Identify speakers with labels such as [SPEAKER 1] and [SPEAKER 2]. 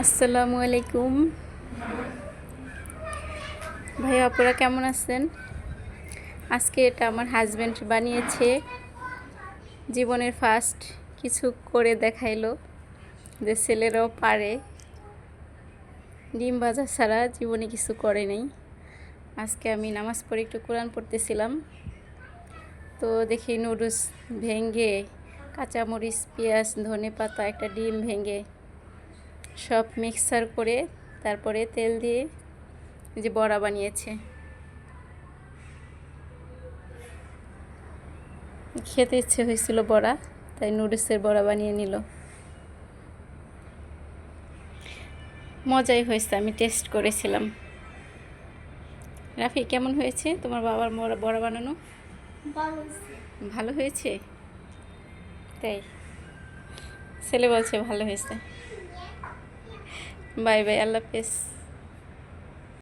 [SPEAKER 1] আসসালামু আলাইকুম ভাই আপুরা, কেমন আছেন? আজকে এটা আমার হাজব্যান্ড বানিয়েছে। জীবনের ফার্স্ট কিছু করে দেখাইলো যে ছেলেরাও পারে। ডিম ভাজা ছাড়া জীবনে কিছু করে নাই। আজকে আমি নামাজ পড়ে একটু কোরআন পড়তেছিলাম, তো দেখি নুডলস ভেঙে কাঁচামরিচ, পেঁয়াজ, ধনেপাতা, একটা ডিম ভেঙে সব মিক্সার করে তারপরে তেল দিয়ে যে বড়া বানিয়েছে। খেতে ইচ্ছে হয়েছিল বড়া, তাই নুডলসের বড়া বানিয়ে নিল। মজাই হয়েছে, আমি টেস্ট করেছিলাম। রাফি, কেমন হয়েছে তোমার বাবার বড়া বানানো? ভালো হয়েছে? তাই ছেলে বলছে ভালো হয়েছে। বাই বাই, আল্লাহ হাফেজ।